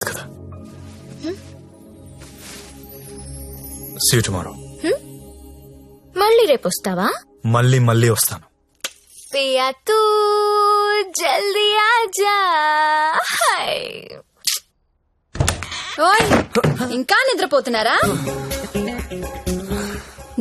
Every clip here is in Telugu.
కదా. See you tomorrow. మళ్ళీ రేపు వస్తావా? మళ్ళీ వస్తాను. పియా తూ జల్దీ ఆజా. ఓయ్ ఇంకా నిద్రపోతున్నారా?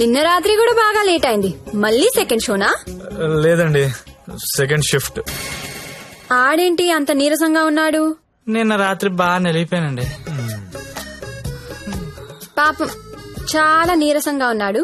నిన్న రాత్రి కూడా బాగా లేట్ అయింది. మళ్ళీ సెకండ్ షోనా? లేదండి, సెకండ్ షిఫ్ట్. ఆడేంటి అంత నీరసంగా ఉన్నాడు? నిన్న రాత్రి బాగా నిలిపోయానండి. పాపం చాలా నీరసంగా ఉన్నాడు.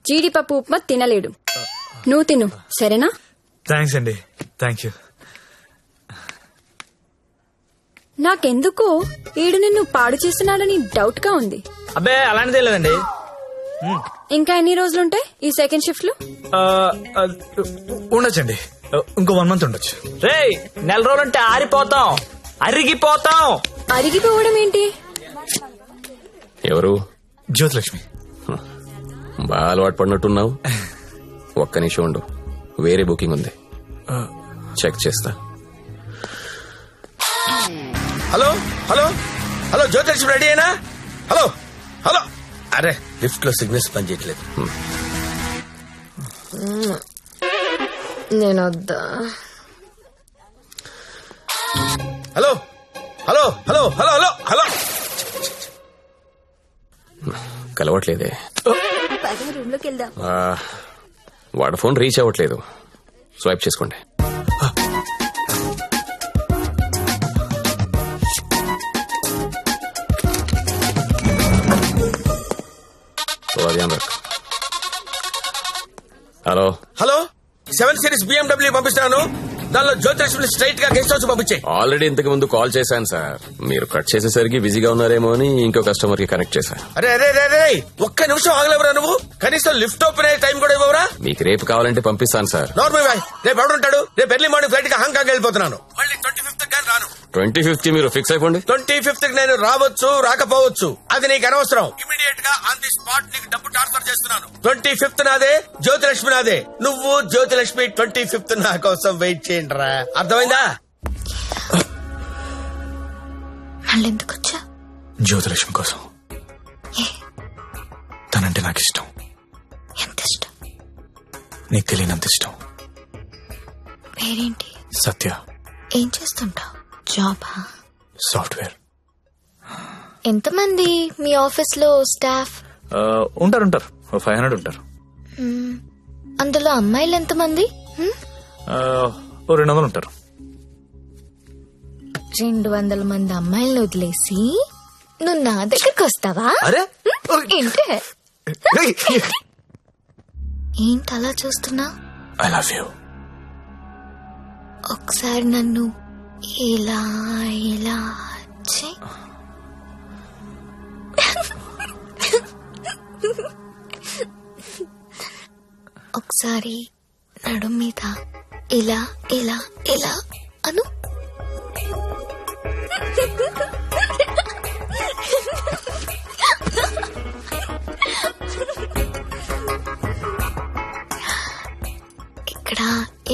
జీడిపప్పు ఉప్మా తినలేడు. నువ్వు తిను సరేనా? థ్యాంక్స్ అండి, థ్యాంక్ యూ. నాకెందుకో ఈడు నిన్ను పాడు చేస్తున్నాడని డౌట్ గా ఉంది. అబ్బే అలాంటిదే లేదండి. ఇంకా ఎన్ని రోజులుంటాయి ఈ సెకండ్ షిఫ్ట్ లో? ఉండొచ్చండి, ఇంకో 1 month ఉండొచ్చు. రేయ్, నెల రోజులంటే ఆరిపోతాం, అరిగిపోతాం. అరిగిపోవడం ఏంటి? ఎవరు? జ్యోతిలక్ష్మి. బాగా అలవాటు పడినట్టున్నావు. ఒక్క నిమిషం ఉండు, వేరే బుకింగ్ ఉంది, చెక్ చేస్తా. Hello hello hello, Jyothilakshmi ready అయినా? హలో హలో, అరే లిఫ్ట్ లో సిగ్నల్స్ పనిచేయట్లేదు. నేను వద్దా? Hello hello hello hello hello hello, కలవట్లేదే. రూమ్ లోకి వెళ్దాం. వాడు ఫోన్ రీచ్ అవ్వట్లేదు, స్వైప్ చేసుకోండి. హలో హలో, 7 Series BMW పంపిస్తాను. దానిలో జ్యోతిలక్ష్మి స్ట్రైట్ గా గెస్ట్ హౌస్ పంపించే. ఆల్రెడీ ఇంతకు ముందు కాల్ చేశాను సార్. మీరు కట్ చేసేసరికి బిజీగా ఉన్నారేమో అని ఇంకో కస్టమర్ కి కనెక్ట్ చేశా. అరే అరే అరే, ఒక్క నిమిషం ఆగలేవరా నువ్వు? కనీసం లిఫ్ట్ ఓపెన్ అయ్యే టైం కూడా ఇవ్వరా? మీకు రేపు కావాలంటే పంపిస్తాను సార్. నార్మల్ బాయ్, రేపు ఎవడుంటాడు? రేపు ఎర్లీ మార్నింగ్ ఫ్లైట్ గా హాంకాంగ్ వెళ్ళిపోతున్నాను. మళ్ళీ 25th కానీ రాను. 25th మీరు ఫిక్స్ అయిపోండి. 25th నేను రావచ్చు రాకపోవచ్చు, అది నీకు అనవసరం. ఇమీడియట్ గా ఆన్ ది స్పాట్ నీకు డబ్బు ట్రాన్స్ఫర్ చేస్తున్నాను. 25th నాదే, జ్యోతిలక్ష్మి నాదే. నువ్వు జ్యోతిలక్ష్మి 25th నా కోసం వెయిట్ చేయండి రా. అర్థమైందా? మళ్ళీ ఎందుకు వచ్చా? జ్యోతిలక్ష్మి కోసం. తనంటే నాకు ఇష్టం. ఎంత ఇష్టం? నీకు తెలియనంత ఇష్టం. పేరేంటి? సత్య. ఏం చేస్తుంటావు? జాబా? సాఫ్ట్వేర్. ఎంతమంది మీ ఆఫీస్ లో స్టాఫ్? ఉంటారు 500 ఉంటారు. అందులో అమ్మాయిలు ఎంతమంది? 200 ఉంటారు. 200 మంది అమ్మాయిలను వదిలేసి నువ్వు నా దగ్గరకు వస్తావా? అరే ఏంటి ఏంటి అలా చూస్తున్నా? I love you. ఒకసారి నన్ను ఇలా ఇలా చెయ్. ఒకసారి నడు మీద ఇలా ఇలా ఇలా అను. ఇక్కడ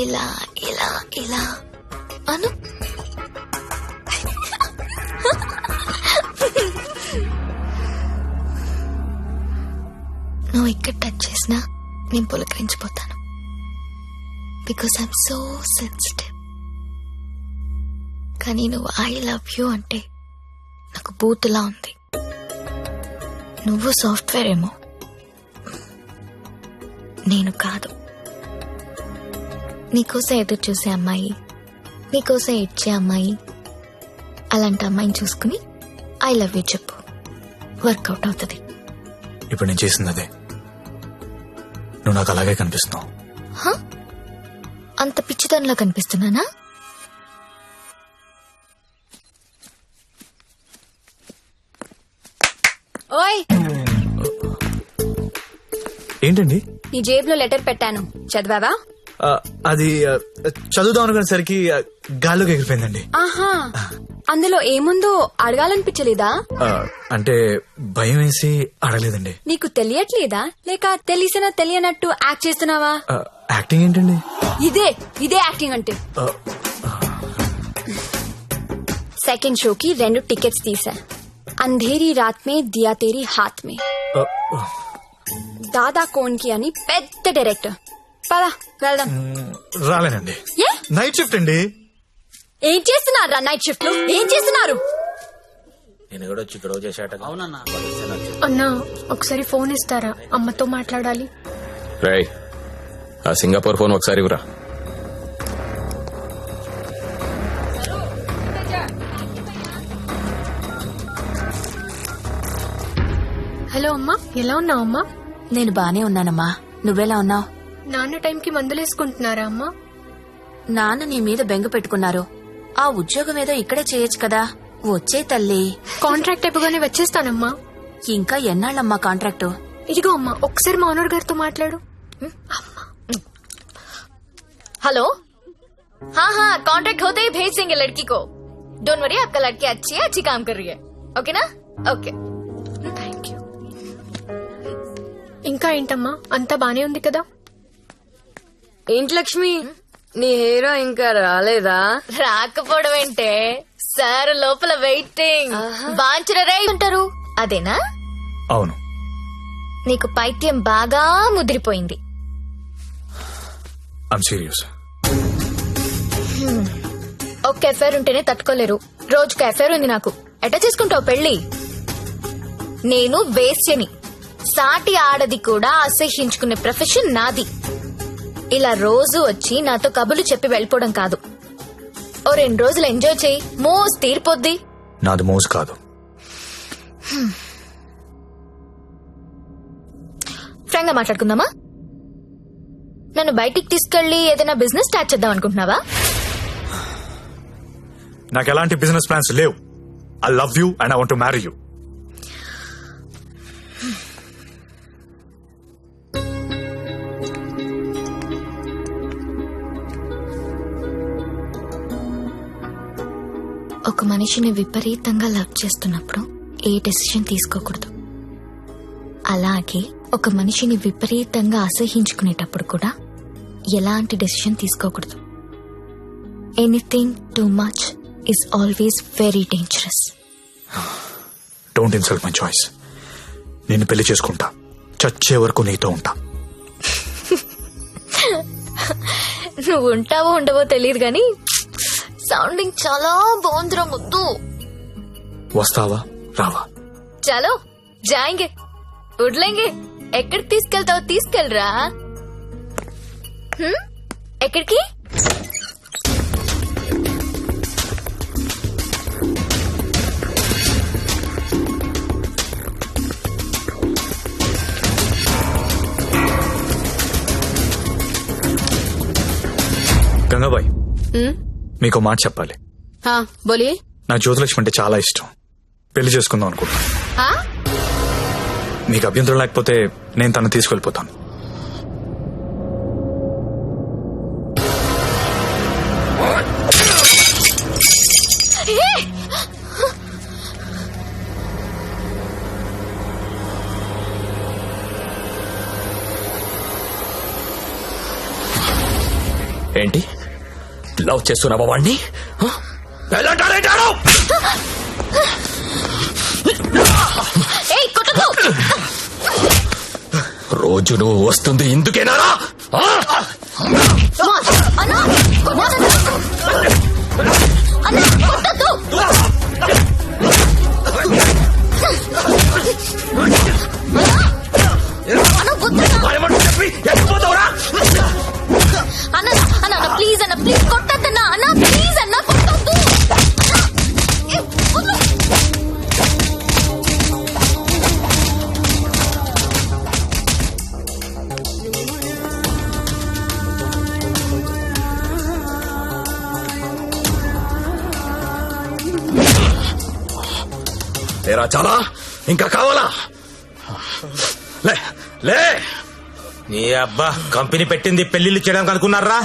ఇలా ఇలా ఇలా అను. నువ్వు ఇక్కడ టచ్ చేసినా నేను పులకరించిపోతాను. Because I'm so sensitive. కానీ నువ్వు ఐ లవ్ యూ అంటే నాకు బూతులా ఉంది. నువ్వు సాఫ్ట్వేర్ ఏమో, నేను కాదు. నీకోసం ఎదురు చూసే అమ్మాయి, నీకోసం ఇచ్చే అమ్మాయి, అలాంటి అమ్మాయిని చూసుకుని ఐ లవ్ యూ చెప్పు, వర్కౌట్ అవుతుంది. ఇప్పుడు నేను చేసింది అదే. నువ్వు నాకు అలాగే కనిపిస్తున్నావు. అంత పిచ్చితనంలా కనిపిస్తున్నానా? ఓయ్ ఏంటండి? నీ జేబులో లెటర్ పెట్టాను, చదివావా? అది చదువుదాం అనుకునేసరికి గాల్లోకి ఎగిరిపోయిందండి. ఆహా, అందులో ఏముందో అడగాలనిపించలేదా? అంటే భయం వేసి అడగలేదండి. నీకు తెలియట్లేదా, లేక తెలిసినా తెలియనట్టు యాక్ట్ చేస్తున్నావా? యాక్టింగ్ ఏంటండి? ఇదే యాక్టింగ్ అంటే. సెకండ్ షోకి 2 టికెట్స్ తీసా. అంధేరి రాత్ మే దియా తేరీ హాత్ మే. దాదా కోన్కి అని పెద్ద డైరెక్టర్. పద వెళ్దాం. రాలేనండి, ఏ నైట్ షిఫ్ట్ అండి. ఏం చేస్తున్నారు నైట్ షిఫ్ట్ లో? ఏం చేస్తున్నారు? నేను కూడా వచ్చి గొడవ చేశాట. అన్నా ఒకసారి ఫోన్ ఇస్తారా, అమ్మతో మాట్లాడాలి. రేయ్, ఆ సింగపూర్ ఫోన్ ఒకసారి ఇవ్వరా. హలో అమ్మా, ఎలా ఉన్నావు అమ్మా? నేను బానే ఉన్నానమ్మా, నువ్వెలా ఉన్నావు? నాన్న టైంకి మందులేసుకుంటున్నారా అమ్మా? నాన్న నీ మీద బెంగ పెట్టుకున్నారు. ఆ ఉద్యోగం ఏదో ఇక్కడే చేయొచ్చు కదా. వచ్చే తల్లి. కాంట్రాక్ట్ అయిపోగానే వచ్చేస్తానమ్మా. ఇంకా ఎన్నాళ్ళమ్మా కాంట్రాక్టు? ఇదిగో అమ్మా, ఒకసారి మా ఓనర్ గారితో మాట్లాడు. हेलो, हाँ हाँ कॉन्ट्रैक्ट होते ही भेज देंगे लड़की को. डोंट वरी, आपका लड़की अच्छी है, अच्छी काम कर रही है. ओके ना? Okay, thank you. ఇంకా ఏంటమ్మా, అంతా బానే ఉంది కదా? ఏంటి లక్ష్మి, నీ హీరో ఇంకా రాలేదా? రాకపోవడం ఏంటే, సార్ లోపల వెయిటింగ్. బాంచరే ఉంటారు, అదేనా? అవును. నీకు పైత్యం బాగా ముదిరిపోయింది. I'm serious. ఒక్క ఎఫైర్ ఉంటేనే తట్టుకోలేరు, రోజుకు ఎఫైర్ ఉంది నాకు. ఎట్లా చేసుకుంటావు పెళ్లి? నేను వేశ్యని, సాటి ఆడది కూడా అసహ్యించుకునే ప్రొఫెషన్ నాది. ఇలా రోజు వచ్చి నాతో కబులు చెప్పి వెళ్ళిపోవడం కాదు. ఓ 2 రోజులు ఎంజాయ్ చేయి, మోజ్ తీరిపోద్ది. నాది మోజు కాదు. ఫ్రాంక్ గా మాట్లాడుకుందామా? నన్ను బయటికి తీసుకెళ్లి ఏదైనా బిజినెస్ స్టార్ట్ చేద్దాం అనుకుంటున్నావా? నాకు ఎలాంటి బిజినెస్ ప్లాన్స్ లేవు. I love you and I want to marry you. ఒక మనిషిని విపరీతంగా లవ్ చేస్తున్నప్పుడు ఏ డెసిషన్ తీసుకోకూడదు. అలాగే ఒక మనిషిని విపరీతంగా అసహించుకునేటప్పుడు కూడా ఎలాంటి డెసిషన్ తీసుకోకూడదు. Anything too much is always very dangerous. Don't insult my choice. నేను పెళ్లి చేసుకుంటా, చచ్చే వరకు నీతో ఉంటా. నువ్వు ఉంటావో ఉండవో తెలియదు గాని సౌండింగ్ చాలా బాగుందిరా ముద్దు. వస్తావా రావా? చలో జాయింగే, ఉడ్లేంగే. ఎక్కడికి తీసుకెళ్తావో తీసుకెళ్ళరా. ఎక్కడికి? గంగాబాయ్, మీకు మాట చెప్పాలి. బోలియే. నాకు జ్యోతిలక్ష్మి అంటే చాలా ఇష్టం. పెళ్లి చేసుకుందాం అనుకుంటున్నా. మీకు అభ్యంతరం లేకపోతే నేను తను తీసుకెళ్లిపోతాను. ఏంటి లవ్ చేస్తున్నావా వాణ్ణి? రోజు నువ్వు వస్తుంది ఇందుకేనారా? అన్న ప్లీజ్ అన్న, ప్లీజ్ కొట్టద్దన్నా అన్న, ప్లీజ్ అన్న కొట్టద్దు. ఏరా చాలా ఇంకా కావాలా? లే లే. నీ అబ్బా కంపెనీ పెట్టింది పెళ్లిళ్ళు చేయడానికి అనుకున్నారా?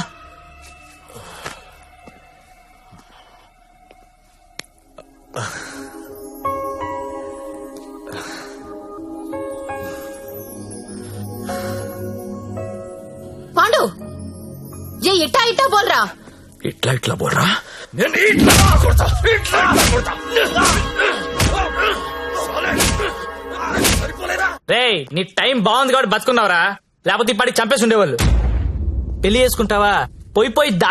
పాండు, ఏ ఇట్టా ఇట్టా బోల్రా. ఇట్లా ఇట్లా బోర్రా. రేయ్ నీ టైం బాగుంది కాబట్టి బతుకున్నావురా, లేకపోతే ఇప్పటికి చంపేసి ఉండేవాళ్ళు. పెళ్లి చేసుకుంటావా? పోయి దాని